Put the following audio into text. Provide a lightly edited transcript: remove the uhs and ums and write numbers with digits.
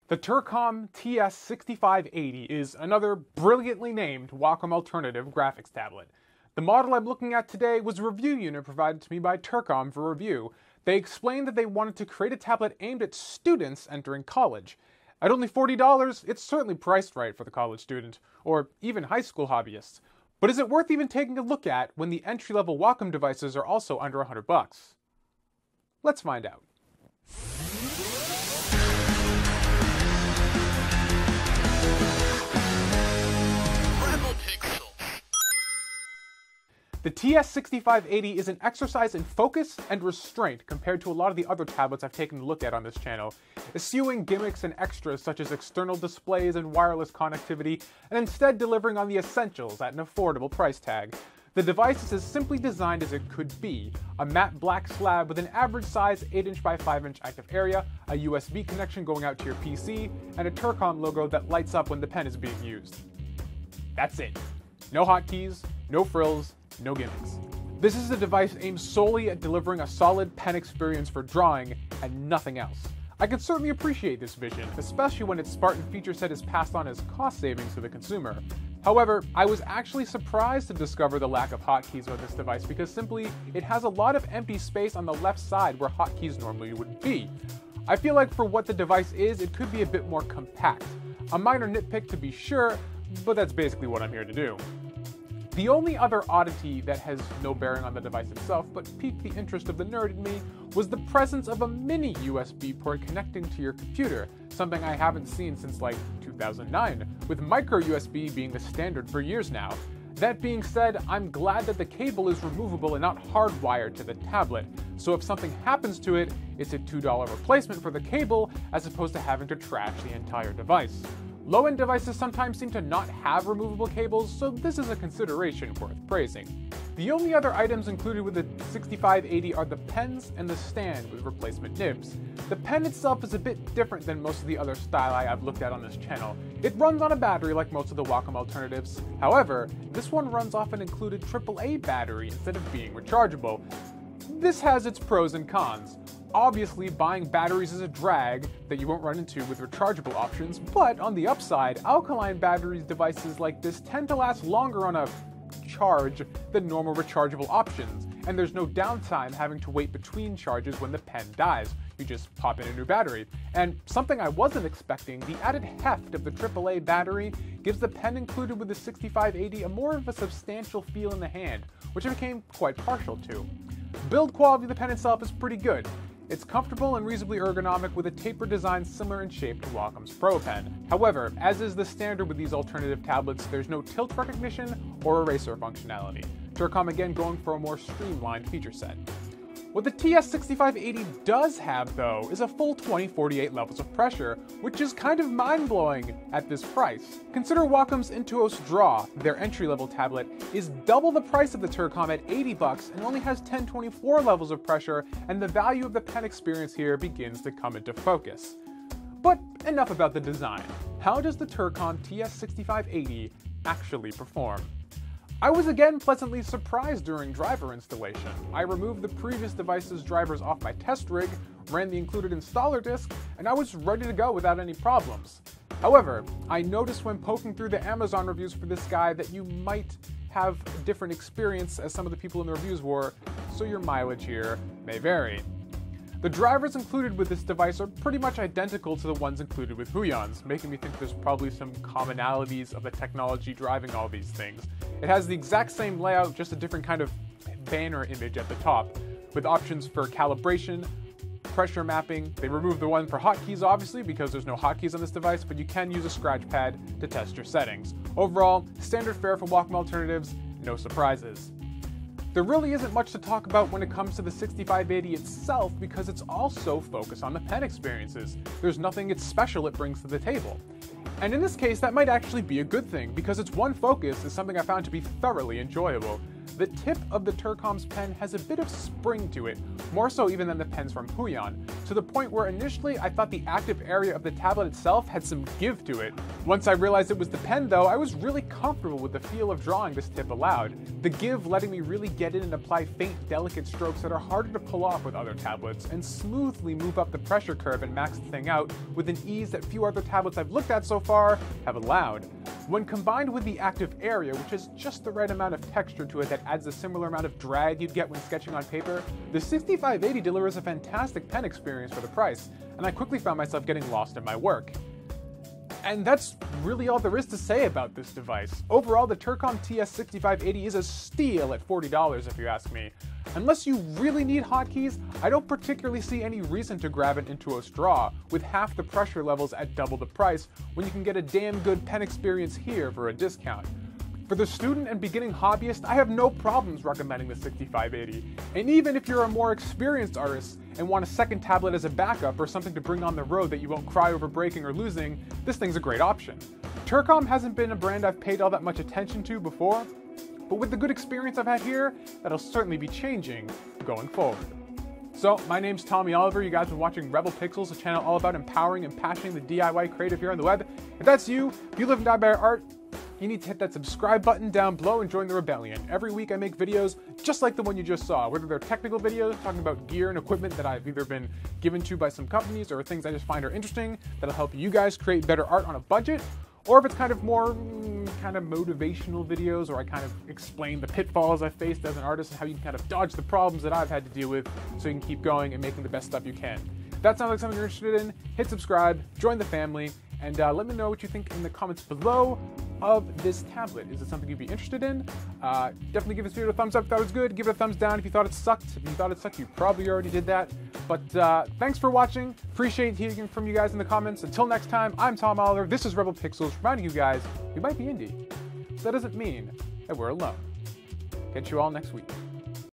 The Turcom TS-6580 is another brilliantly named Wacom alternative graphics tablet. The model I'm looking at today was a review unit provided to me by Turcom for review. They explained that they wanted to create a tablet aimed at students entering college. At only $40, it's certainly priced right for the college student, or even high school hobbyists. But is it worth even taking a look at when the entry-level Wacom devices are also under $100? Let's find out. The TS-6580 is an exercise in focus and restraint compared to a lot of the other tablets I've taken a look at on this channel, eschewing gimmicks and extras such as external displays and wireless connectivity, and instead delivering on the essentials at an affordable price tag. The device is as simply designed as it could be, a matte black slab with an average size 8" by 5" active area, a USB connection going out to your PC, and a Turcom logo that lights up when the pen is being used. That's it. No hotkeys, no frills, no gimmicks. This is a device aimed solely at delivering a solid pen experience for drawing and nothing else. I can certainly appreciate this vision, especially when its Spartan feature set is passed on as cost savings to the consumer. However, I was actually surprised to discover the lack of hotkeys on this device because simply it has a lot of empty space on the left side where hotkeys normally would be. I feel like for what the device is, it could be a bit more compact. A minor nitpick to be sure, but that's basically what I'm here to do. The only other oddity that has no bearing on the device itself, but piqued the interest of the nerd in me, was the presence of a mini USB port connecting to your computer, something I haven't seen since like 2009, with micro USB being the standard for years now. That being said, I'm glad that the cable is removable and not hardwired to the tablet, so if something happens to it, it's a $2 replacement for the cable as opposed to having to trash the entire device. Low-end devices sometimes seem to not have removable cables, so this is a consideration worth praising. The only other items included with the 6580 are the pens and the stand with replacement nibs. The pen itself is a bit different than most of the other styli I've looked at on this channel. It runs on a battery like most of the Wacom alternatives. However, this one runs off an included AAA battery instead of being rechargeable. This has its pros and cons. Obviously, buying batteries is a drag that you won't run into with rechargeable options, but on the upside, alkaline batteries devices like this tend to last longer on a charge than normal rechargeable options, and there's no downtime having to wait between charges when the pen dies. You just pop in a new battery. And something I wasn't expecting, the added heft of the AAA battery gives the pen included with the 6580 a more of a substantial feel in the hand, which I became quite partial to. Build quality of the pen itself is pretty good. It's comfortable and reasonably ergonomic with a tapered design similar in shape to Wacom's Pro Pen. However, as is the standard with these alternative tablets, there's no tilt recognition or eraser functionality. Turcom again going for a more streamlined feature set. What the TS-6580 does have, though, is a full 2048 levels of pressure, which is kind of mind-blowing at this price. Consider Wacom's Intuos Draw, their entry-level tablet, is double the price of the Turcom at $80 and only has 1024 levels of pressure, and the value of the pen experience here begins to come into focus. But enough about the design. How does the Turcom TS-6580 actually perform? I was again pleasantly surprised during driver installation. I removed the previous device's drivers off my test rig, ran the included installer disk, and I was ready to go without any problems. However, I noticed when poking through the Amazon reviews for this guy that you might have a different experience as some of the people in the reviews were, so your mileage here may vary. The drivers included with this device are pretty much identical to the ones included with Huions, making me think there's probably some commonalities of the technology driving all these things. It has the exact same layout, just a different kind of banner image at the top, with options for calibration, pressure mapping. They removed the one for hotkeys obviously because there's no hotkeys on this device, but you can use a scratch pad to test your settings. Overall, standard fare for Wacom alternatives, no surprises. There really isn't much to talk about when it comes to the 6580 itself because it's also focused on the pen experiences. There's nothing it's special it brings to the table. And in this case, that might actually be a good thing because its one focus is something I found to be thoroughly enjoyable. the tip of the Turcom's pen has a bit of spring to it, more so even than the pens from Huion, to the point where initially I thought the active area of the tablet itself had some give to it. Once I realized it was the pen though, I was really comfortable with the feel of drawing this tip allowed, the give letting me really get in and apply faint, delicate strokes that are harder to pull off with other tablets, and smoothly move up the pressure curve and max the thing out with an ease that few other tablets I've looked at so far have allowed. When combined with the active area, which has just the right amount of texture to it that adds a similar amount of drag you'd get when sketching on paper, the 6580 delivers a fantastic pen experience for the price, and I quickly found myself getting lost in my work. And that's really all there is to say about this device. Overall, the Turcom TS-6580 is a steal at $40 if you ask me. Unless you really need hotkeys, I don't particularly see any reason to grab an Intuos Draw, with half the pressure levels at double the price, when you can get a damn good pen experience here for a discount. For the student and beginning hobbyist, I have no problems recommending the 6580. And even if you're a more experienced artist and want a second tablet as a backup or something to bring on the road that you won't cry over breaking or losing, this thing's a great option. Turcom hasn't been a brand I've paid all that much attention to before, but with the good experience I've had here, that'll certainly be changing going forward. So, my name's Tommy Oliver. You guys have been watching Rebel Pixels, a channel all about empowering and passioning the DIY creative here on the web. If that's you, if you live and die by art, you need to hit that subscribe button down below and join the rebellion. Every week I make videos just like the one you just saw, whether they're technical videos talking about gear and equipment that I've either been given to by some companies or things I just find are interesting that'll help you guys create better art on a budget, or if it's kind of more kind of motivational videos where I kind of explain the pitfalls I faced as an artist and how you can kind of dodge the problems that I've had to deal with so you can keep going and making the best stuff you can. If that sounds like something you're interested in, hit subscribe, join the family, and let me know what you think in the comments below of this tablet. Is it something you'd be interested in? Definitely give this video a thumbs up if that was good. Give it a thumbs down if you thought it sucked. If you thought it sucked, you probably already did that. But thanks for watching. Appreciate hearing from you guys in the comments. Until next time, I'm Tom Oliver. This is Rebel Pixels, reminding you guys we might be indie. That doesn't mean that we're alone. Catch you all next week.